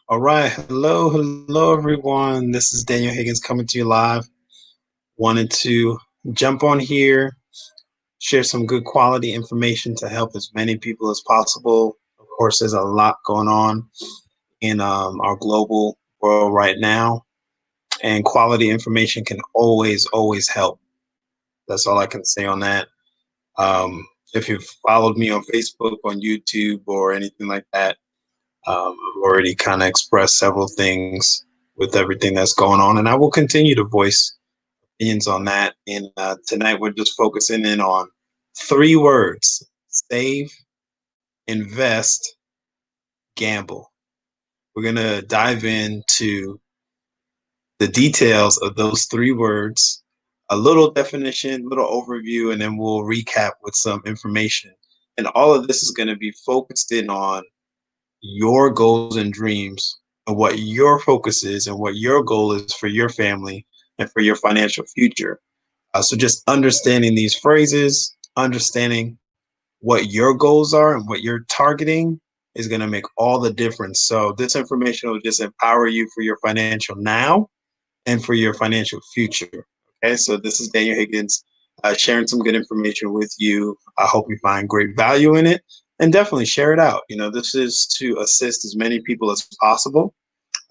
All right. Hello, everyone. This is Daniel Higgins coming to you live. Wanted to jump on here, share some good quality information to help as many people as possible. Of course, there's a lot going on in our global world right now, and quality information can always help. That's all I can say on that. If you've followed me on Facebook, on YouTube, or anything like that, I've already kind of expressed several things with everything that's going on, and I will continue to voice opinions on that. And tonight we're just focusing in on three words: save, invest, gamble. We're going to dive into the details of those three words, a little definition, little overview, and then we'll recap with some information. And all of this is going to be focused in on your goals and dreams and what your focus is and what your goal is for your family and for your financial future. So just understanding these phrases, understanding what your goals are and what you're targeting is going to make all the difference. So this information will just empower you for your financial now and for your financial future. Okay, so this is Daniel Higgins sharing some good information with you. I hope you find great value in it and definitely share it out. This is to assist as many people as possible.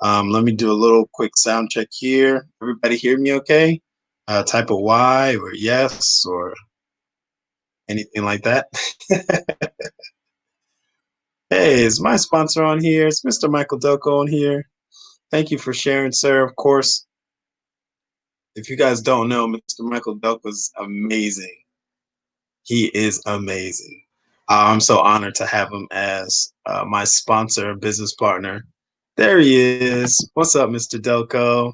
Let me do a little quick sound check here. Everybody hear me okay? Type a Y or yes or anything like that. Hey, is my sponsor on here? It's Mr. Michael Delco on here. Thank you for sharing, sir. Of course, if you guys don't know, Mr. Michael Delco is amazing. He is amazing. I'm so honored to have him as my sponsor, business partner. There he is. What's up, Mr. Delco?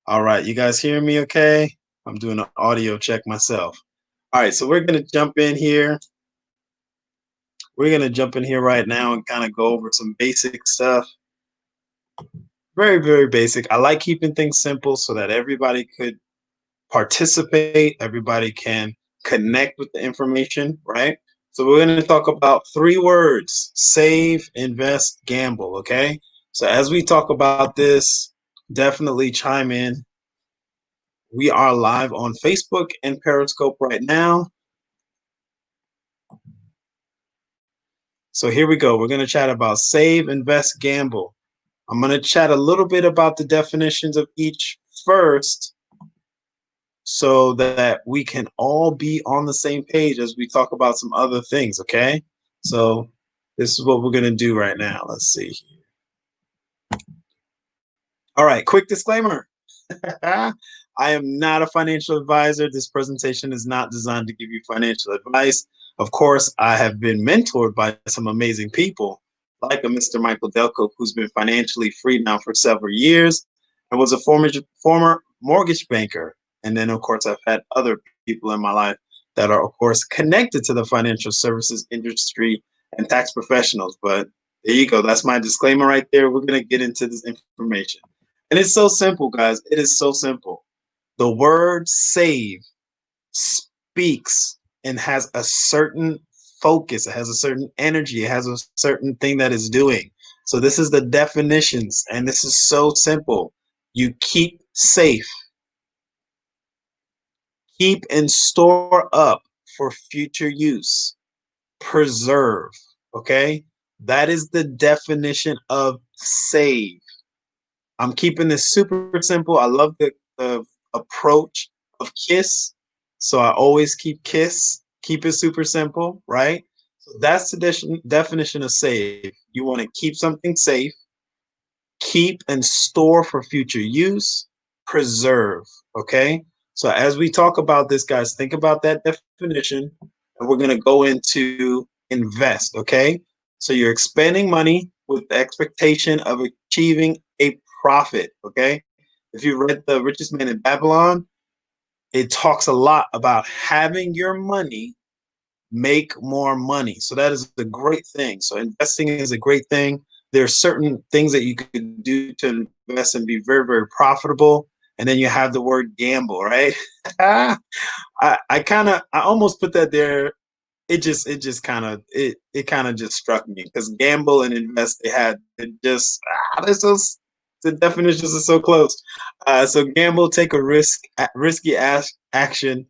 All right, you guys hear me okay? I'm doing an audio check myself. All right, so we're going to jump in here. We're going to jump in here right now and kind of go over some basic stuff. Very basic. I like keeping things simple so that everybody could participate, everybody can connect with the information, right? So we're going to talk about three words: save, invest, gamble, okay? So as we talk about this, definitely chime in. We are live on Facebook and Periscope right now. So here we go. We're going to chat about save, invest, gamble. I'm going to chat a little bit about the definitions of each first so that we can all be on the same page as we talk about some other things, okay? So this is what we're going to do right now. Let's see here. All right, quick disclaimer. I am not a financial advisor. This presentation is not designed to give you financial advice. Of course, I have been mentored by some amazing people, like a Mr. Michael Delco, who's been financially free now for several years and was a former mortgage banker. And then, of course, I've had other people in my life that are, of course, connected to the financial services industry and tax professionals. But there you go. That's my disclaimer right there. We're going to get into this information. And it's so simple, guys. It is so simple. The word save speaks and has a certain focus, it has a certain energy, it has a certain thing that it's doing. So this is the definitions, and this is so simple. You keep safe, keep and store up for future use, preserve. Okay, that is the definition of save. I'm keeping this super simple. I love the approach of KISS. So I always keep KISS, keep it super simple, right? So that's the definition of save. You want to keep something safe, keep and store for future use, preserve, okay? So as we talk about this, guys, think about that definition, and we're going to go into invest, okay? So you're expending money with the expectation of achieving a profit, okay? If you read The Richest Man in Babylon, it talks a lot about having your money make more money. So that is a great thing. So investing is a great thing. There are certain things that you could do to invest and be very profitable. And then you have the word gamble, right? I almost put that there it just it kind of just struck me because gamble and invest they had it just they're so the definitions are so close. So gamble, take a risky action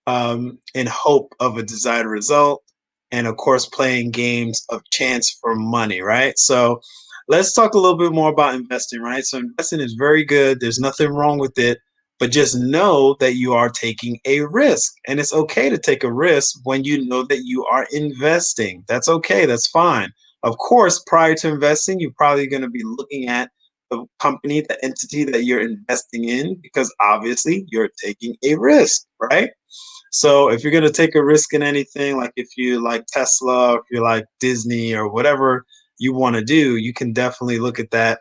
in hope of a desired result, and of course playing games of chance for money, right? So let's talk a little bit more about investing, right? So investing is very good. There's nothing wrong with it, but just know that you are taking a risk. And it's okay to take a risk when you know that you are investing. That's okay. That's fine. Of course, prior to investing, you're probably going to be looking at the company, the entity that you're investing in, because obviously you're taking a risk, right? So if you're going to take a risk in anything, like if you like Tesla, if you like Disney or whatever you want to do, you can definitely look at that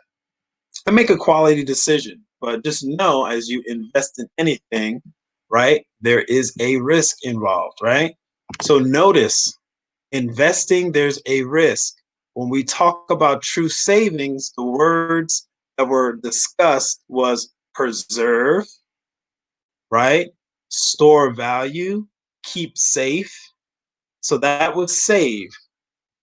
and make a quality decision. But just know as you invest in anything, right, there is a risk involved, right? So notice investing, there's a risk. When we talk about true savings, the words that were discussed was preserve, right? Store value, keep safe. So that was save.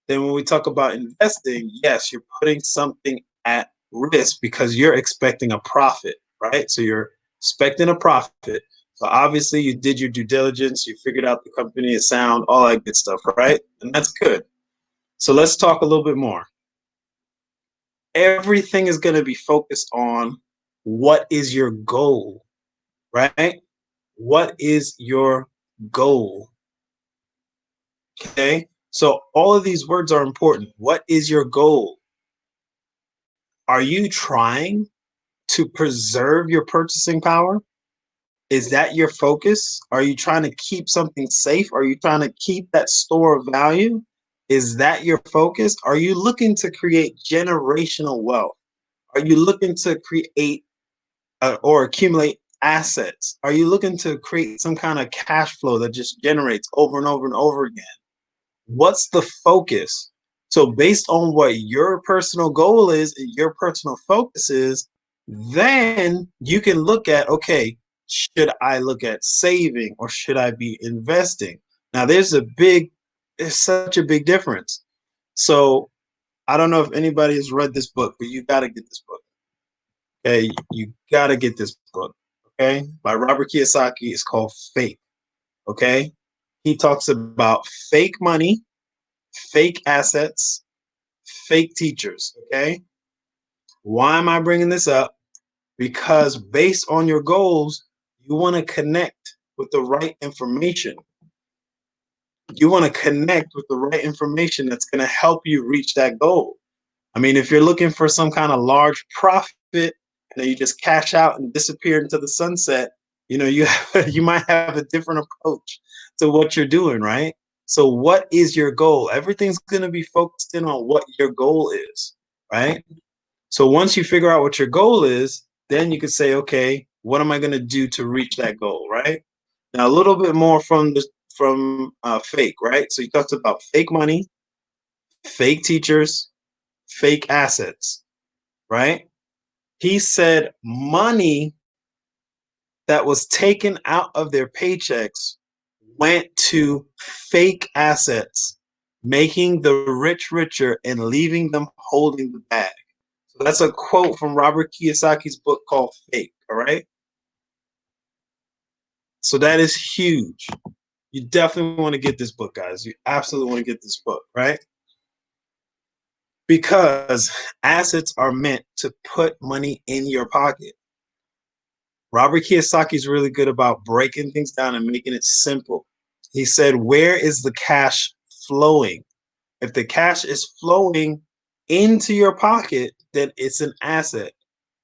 Then when we talk about investing, yes, you're putting something at risk because you're expecting a profit, right? So you're expecting a profit. So obviously you did your due diligence, you figured out the company is sound, all that good stuff, right? And that's good. So let's talk a little bit more. Everything is going to be focused on what is your goal, right? What is your goal? Okay. So all of these words are important. What is your goal? Are you trying to preserve your purchasing power? Is that your focus? Are you trying to keep something safe? Are you trying to keep that store of value? Is that your focus? Are you looking to create generational wealth? Are you looking to create or accumulate assets? Are you looking to create some kind of cash flow that just generates over and over and over again? What's the focus? So based on what your personal goal is and your personal focus is, then you can look at, okay, should I look at saving or should I be investing? Now there's such a big difference. So I don't know if anybody has read this book, but you got to get this book. Okay, you got to get this book. Okay, by Robert Kiyosaki. It's called Fake. Okay, he talks about fake money, fake assets, fake teachers. Okay. Why am I bringing this up? Because based on your goals, you want to connect with the right information. You want to connect with the right information that's going to help you reach that goal. I mean, if you're looking for some kind of large profit and then you just cash out and disappear into the sunset, you you might have a different approach to what you're doing, right? So what is your goal? Everything's going to be focused in on what your goal is, right? So once you figure out what your goal is, then you can say, okay, what am I going to do to reach that goal, right? Now a little bit more from fake, right? So you talked about fake money, fake teachers, fake assets, right? He said money that was taken out of their paychecks went to fake assets, making the rich richer and leaving them holding the bag. So that's a quote from Robert Kiyosaki's book called Fake. All right. So that is huge. You definitely want to get this book, guys. You absolutely want to get this book, right? Because assets are meant to put money in your pocket. Robert Kiyosaki is really good about breaking things down and making it simple. He said, where is the cash flowing? If the cash is flowing into your pocket, then it's an asset.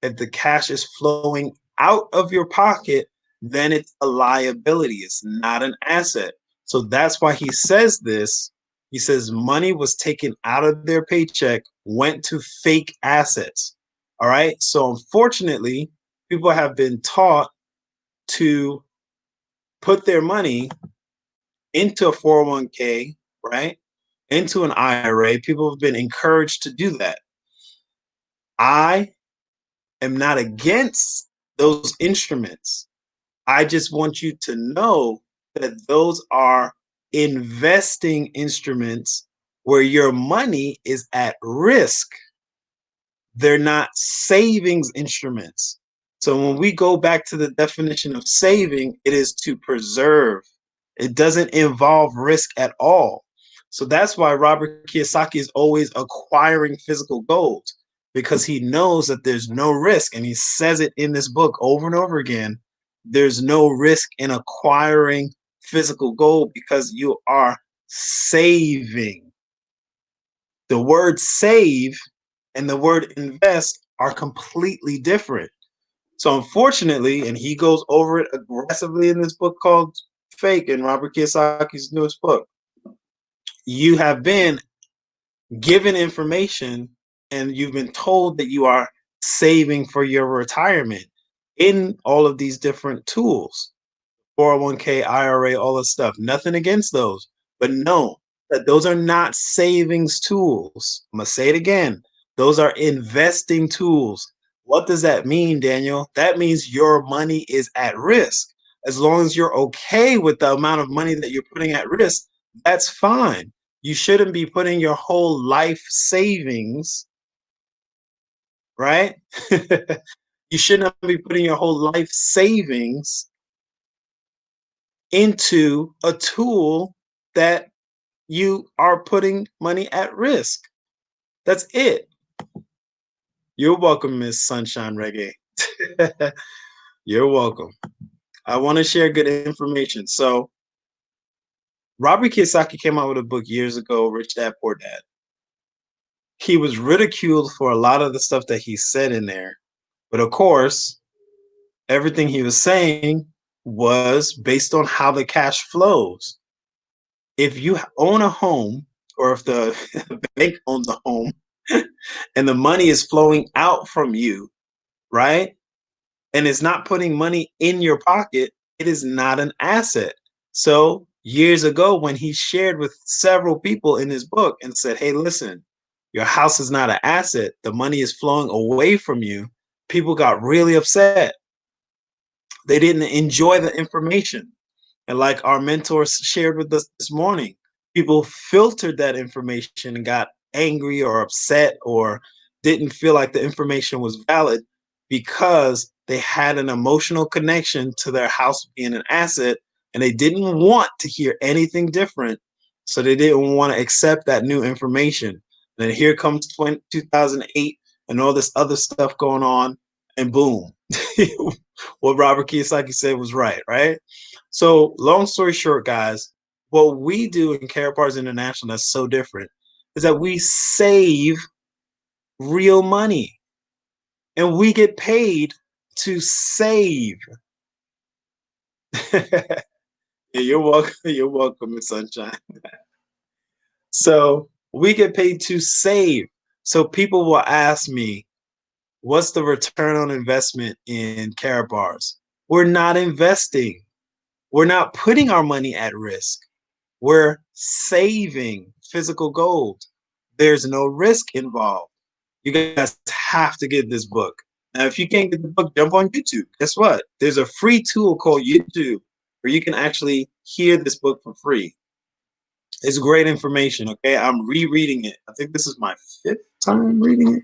If the cash is flowing out of your pocket, then it's a liability. It's not an asset. So that's why he says this. He says money was taken out of their paycheck, went to fake assets. All right. So unfortunately, people have been taught to put their money into a 401k, right? Into an IRA. People have been encouraged to do that. I am not against those instruments. I just want you to know that those are investing instruments where your money is at risk. They're not savings instruments. So when we go back to the definition of saving, it is to preserve. It doesn't involve risk at all. So that's why Robert Kiyosaki is always acquiring physical gold, because he knows that there's no risk. And he says it in this book over and over again. There's no risk in acquiring physical gold because you are saving. The word save and the word invest are completely different. So unfortunately, and he goes over it aggressively in this book called Fake, in Robert Kiyosaki's newest book, you have been given information and you've been told that you are saving for your retirement in all of these different tools. 401k, IRA, all this stuff. Nothing against those. But no, that those are not savings tools. I'm going to say it again. Those are investing tools. What does that mean, Daniel? That means your money is at risk. As long as you're okay with the amount of money that you're putting at risk, that's fine. You shouldn't be putting your whole life savings, right? You should not be putting your whole life savings into a tool that you are putting money at risk. That's it. You're welcome, Miss Sunshine Reggae. You're welcome. I want to share good information. So, Robert Kiyosaki came out with a book years ago, Rich Dad Poor Dad. He was ridiculed for a lot of the stuff that he said in there. But of course, everything he was saying was based on how the cash flows. If you own a home, or if the bank owns a home and the money is flowing out from you, right? And it's not putting money in your pocket, it is not an asset. So years ago, when he shared with several people in his book and said, hey, listen, your house is not an asset, the money is flowing away from you, people got really upset. They didn't enjoy the information. And like our mentors shared with us this morning, people filtered that information and got angry or upset or didn't feel like the information was valid because they had an emotional connection to their house being an asset and they didn't want to hear anything different. So they didn't want to accept that new information. Then here comes 2008 and all this other stuff going on, and boom, what Robert Kiyosaki said was right, right? So, long story short, guys, what we do in Karatbars International that's so different is that we save real money and we get paid to save. Yeah, you're welcome. You're welcome, Miss Sunshine. So, we get paid to save. So, people will ask me, what's the return on investment in Karatbars? We're not investing, we're not putting our money at risk. We're saving physical gold. There's no risk involved. You guys have to get this book. Now, if you can't get the book, jump on YouTube. Guess what? There's a free tool called YouTube where you can actually hear this book for free. It's great information, okay? I'm rereading it. I think this is my fifth time reading it.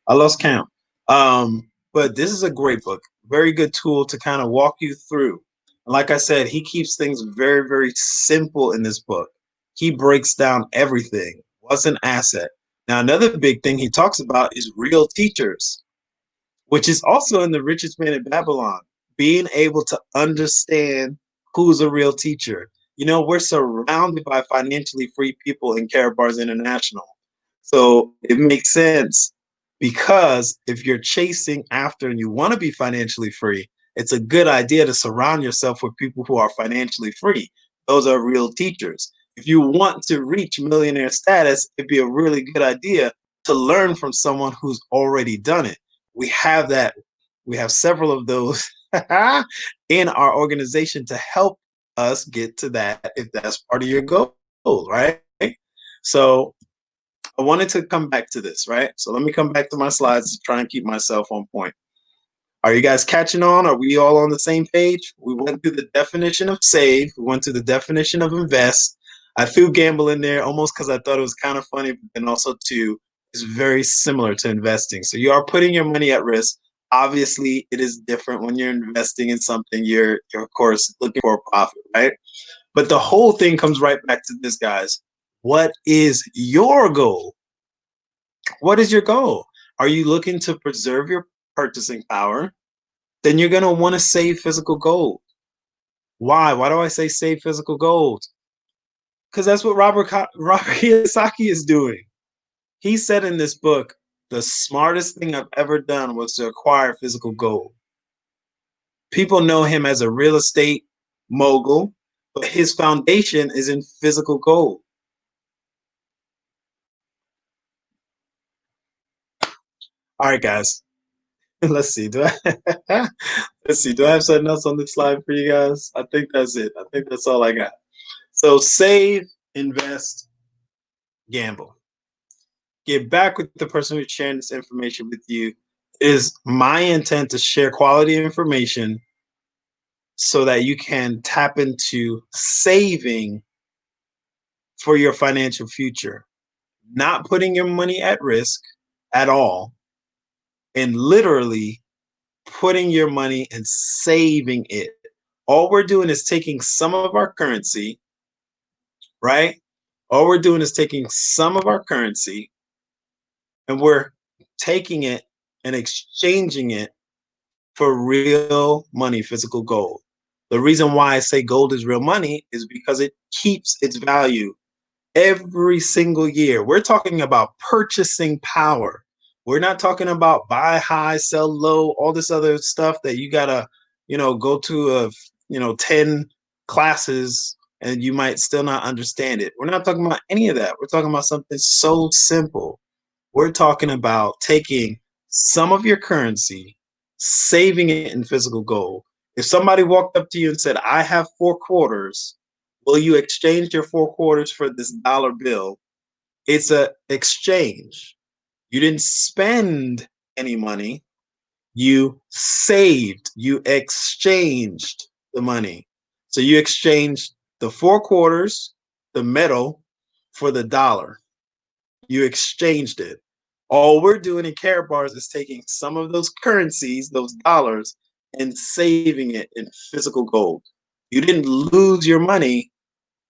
I lost count. But this is a great book. Very good tool to kind of walk you through. Like I said, he keeps things very, very simple in this book. He breaks down everything. What's an asset? Now, another big thing he talks about is real teachers, which is also in The Richest Man in Babylon, being able to understand who's a real teacher. You know, we're surrounded by financially free people in Karatbars International. So it makes sense, because if you're chasing after and you want to be financially free, it's a good idea to surround yourself with people who are financially free. Those are real teachers. If you want to reach millionaire status, it'd be a really good idea to learn from someone who's already done it. We have that. We have several of those in our organization to help us get to that if that's part of your goal, right? So I wanted to come back to this, right? So let me come back to my slides to try and keep myself on point. Are you guys catching on? Are we all on the same page? We went through the definition of save. We went through the definition of invest. I threw gamble in there almost because I thought it was kind of funny, and also too, it's very similar to investing. So you are putting your money at risk. Obviously, it is different when you're investing in something. You're of course looking for a profit, right? But the whole thing comes right back to this, guys. What is your goal? What is your goal? Are you looking to preserve your purchasing power? Then you're going to want to save physical gold. Why? Why do I say save physical gold? Because that's what Robert Kiyosaki is doing. He said in this book, the smartest thing I've ever done was to acquire physical gold. People know him as a real estate mogul, but his foundation is in physical gold. All right, guys. Let's see. Let's see. Do I have something else on this slide for you guys? I think that's it. I think that's all I got. So save, invest, gamble. Get back with the person who's sharing this information with you. It is my intent to share quality information so that you can tap into saving for your financial future, not putting your money at risk at all, and literally putting your money and saving it. All we're doing is taking some of our currency, right? All we're doing is taking some of our currency and we're taking it and exchanging it for real money, physical gold. The reason why I say gold is real money is because it keeps its value every single year. We're talking about purchasing power. We're not talking about buy high, sell low, all this other stuff that you gotta, go to 10 classes and you might still not understand it. We're not talking about any of that. We're talking about something so simple. We're talking about taking some of your currency, saving it in physical gold. If somebody walked up to you and said, I have 4 quarters, will you exchange your 4 quarters for this dollar bill? It's a exchange. You didn't spend any money. You saved. You exchanged the money. So you exchanged the 4 quarters, the metal, for the dollar. You exchanged it. All we're doing in Karatbars is taking some of those currencies, those dollars, and saving it in physical gold. You didn't lose your money.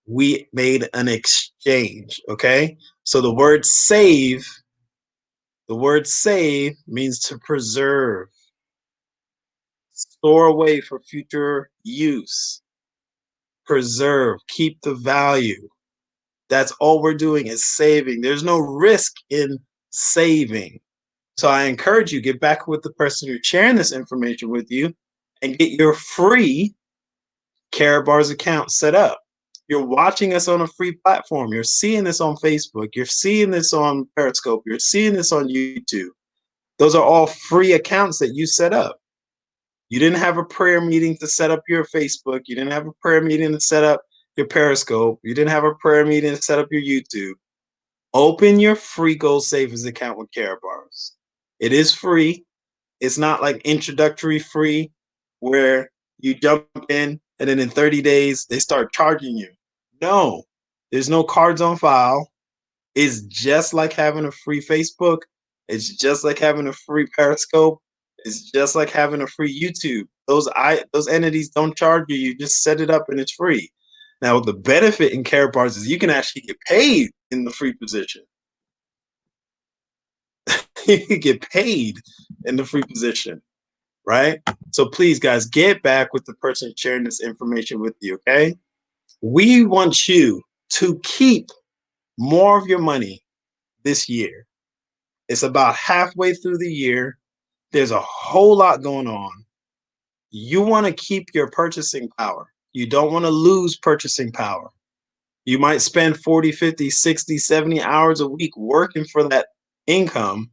We made an exchange. Okay. So the word save means to preserve, store away for future use, preserve, keep the value. That's all we're doing is saving. There's no risk in saving. So I encourage you, get back with the person who's sharing this information with you and get your free Karatbars account set up. You're watching us on a free platform. You're seeing this on Facebook. You're seeing this on Periscope. You're seeing this on YouTube. Those are all free accounts that you set up. You didn't have a prayer meeting to set up your Facebook. You didn't have a prayer meeting to set up your Periscope. You didn't have a prayer meeting to set up your YouTube. Open your free Gold Savings account with Karatbars. It is free. It's not like introductory free where you jump in and then in 30 days they start charging you. No, there's no cards on file. It's just like having a free Facebook. It's just like having a free Periscope. It's just like having a free YouTube. Those entities don't charge you. You just set it up and it's free. Now the benefit in Karatbars is you can actually get paid in the free position. You can get paid in the free position, right? So please, guys, get back with the person sharing this information with you, okay? We want you to keep more of your money this year. It's about halfway through the year. There's a whole lot going on. You want to keep your purchasing power. You don't want to lose purchasing power. You might spend 40, 50, 60, 70 hours a week working for that income.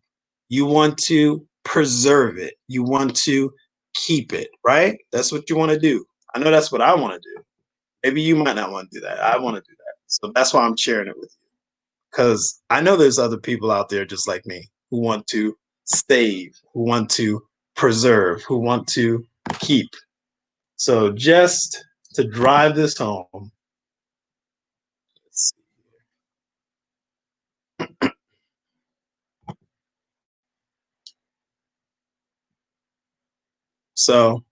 You want to preserve it. You want to keep it, right? That's what you want to do. I know that's what I want to do. Maybe you might not want to do that. I want to do that. So that's why I'm sharing it with you. Because I know there's other people out there just like me who want to save, who want to preserve, who want to keep. So just to drive this home, So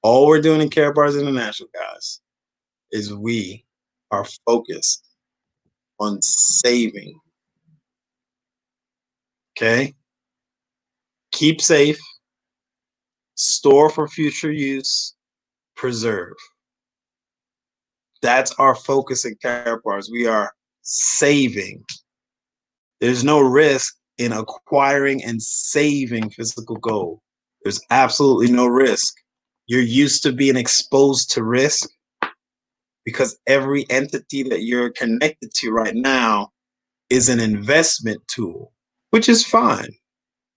all we're doing in Karatbars International, guys, is we are focused on saving. Okay? Keep safe, store for future use, preserve. That's our focus in Karatbars. We are saving. There's no risk in acquiring and saving physical gold. There's absolutely no risk. You're used to being exposed to risk because every entity that you're connected to right now is an investment tool, which is fine.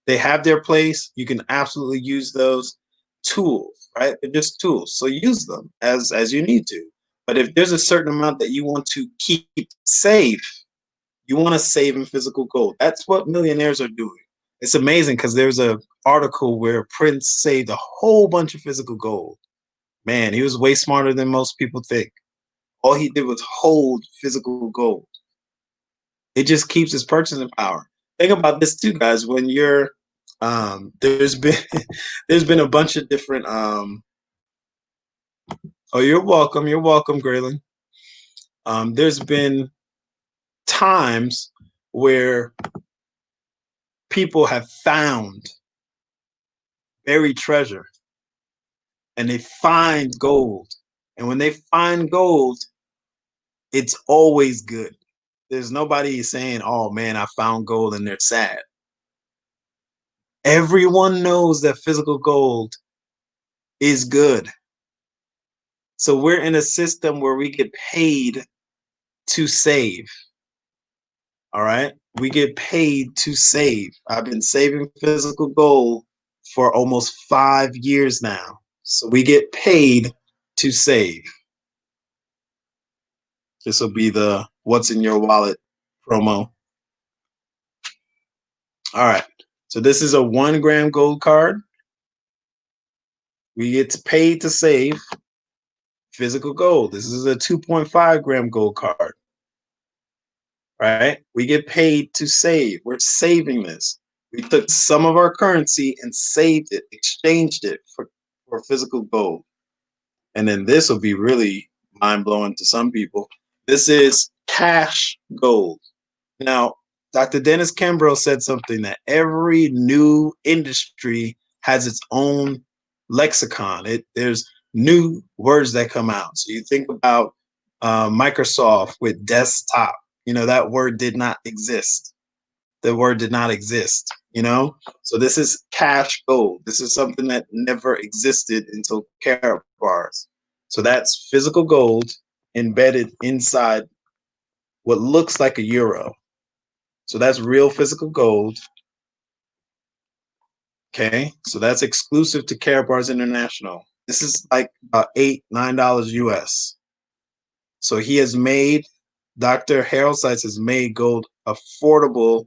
They have their place. You can absolutely use those tools, right? They're just tools. So use them as you need to. But if there's a certain amount that you want to keep safe, you want to save in physical gold. That's what millionaires are doing. It's amazing because there's a article where Prince saved a whole bunch of physical gold. Man, he was way smarter than most people think. All he did was hold physical gold. It just keeps his purchasing power. Think about this too, guys. When you're there's been there's been a bunch of different oh, you're welcome, Graylin. There's been times where people have found buried treasure and they find gold. And when they find gold, it's always good. There's nobody saying, oh man, I found gold and they're sad. Everyone knows that physical gold is good. So we're in a system where we get paid to save. All right. We get paid to save. I've been saving physical gold for almost 5 years now. So we get paid to save. This will be the what's in your wallet promo. All right. So this is a 1 gram gold card. We get paid to save physical gold. This is a 2.5 gram gold card. Right? We get paid to save. We're saving this. We took some of our currency and saved it, exchanged it for physical gold. And then this will be really mind blowing to some people. This is cash gold. Now, Dr. Dennis Kimbrough said something that every new industry has its own lexicon. There's new words that come out. So you think about Microsoft with desktop. You know, that word did not exist. The word did not exist, you know? So this is cash gold. This is something that never existed until Karatbars. So that's physical gold embedded inside what looks like a euro. So that's real physical gold. Okay, so that's exclusive to Karatbars International. This is like about $8-9 US. So he has made, Dr. Harold Seitz has made gold affordable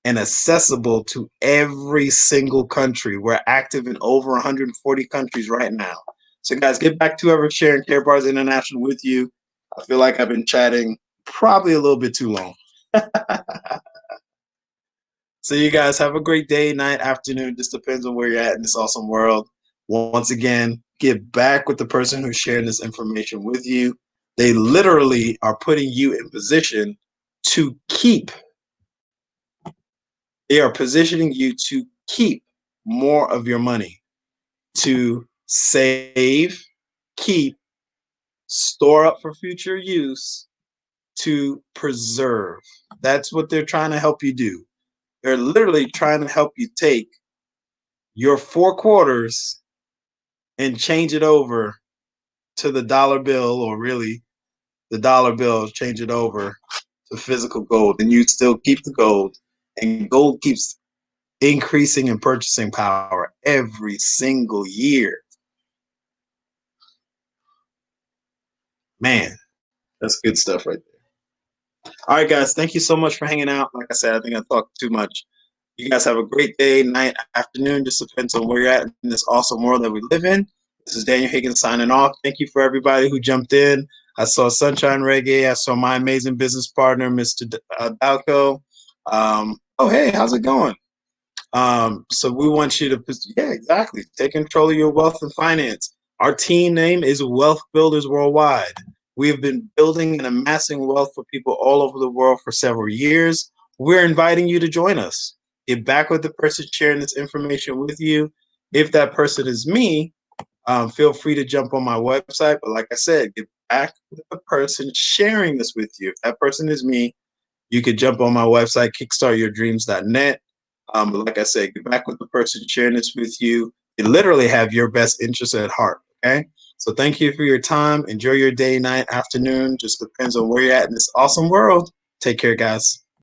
and accessible to every single country. We're active in over 140 countries right now. So guys, get back to whoever's sharing Karatbars International with you. I feel like I've been chatting probably a little bit too long. So you guys have a great day, night, afternoon. Just depends on where you're at in this awesome world. Once again, get back with the person who's sharing this information with you. They literally are putting you in position to keep. They are positioning you to keep more of your money, to save, keep, store up for future use, to preserve. That's what they're trying to help you do. They're literally trying to help you take your 4 quarters and change it over to the dollar bill, or really the dollar bill, change it over to physical gold, and you still keep the gold, and gold keeps increasing in purchasing power every single year. Man, that's good stuff right there. All right, guys, thank you so much for hanging out. Like I said, I think I talked too much. You guys have a great day, night, afternoon. Just depends on where you're at in this awesome world that we live in. This is Daniel Higgins signing off. Thank you for everybody who jumped in. I saw Sunshine Reggae. I saw my amazing business partner, Mr. Dalco. Oh, hey, how's it going? So we want you to, yeah, exactly. Take control of your wealth and finance. Our team name is Wealth Builders Worldwide. We have been building and amassing wealth for people all over the world for several years. We're inviting you to join us. Get back with the person sharing this information with you. If that person is me, feel free to jump on my website. But like I said, get back with the person sharing this with you. If that person is me, you could jump on my website, kickstartyourdreams.net. But like I said, get back with the person sharing this with you. You literally have your best interest at heart. Okay. So thank you for your time. Enjoy your day, night, afternoon. Just depends on where you're at in this awesome world. Take care, guys.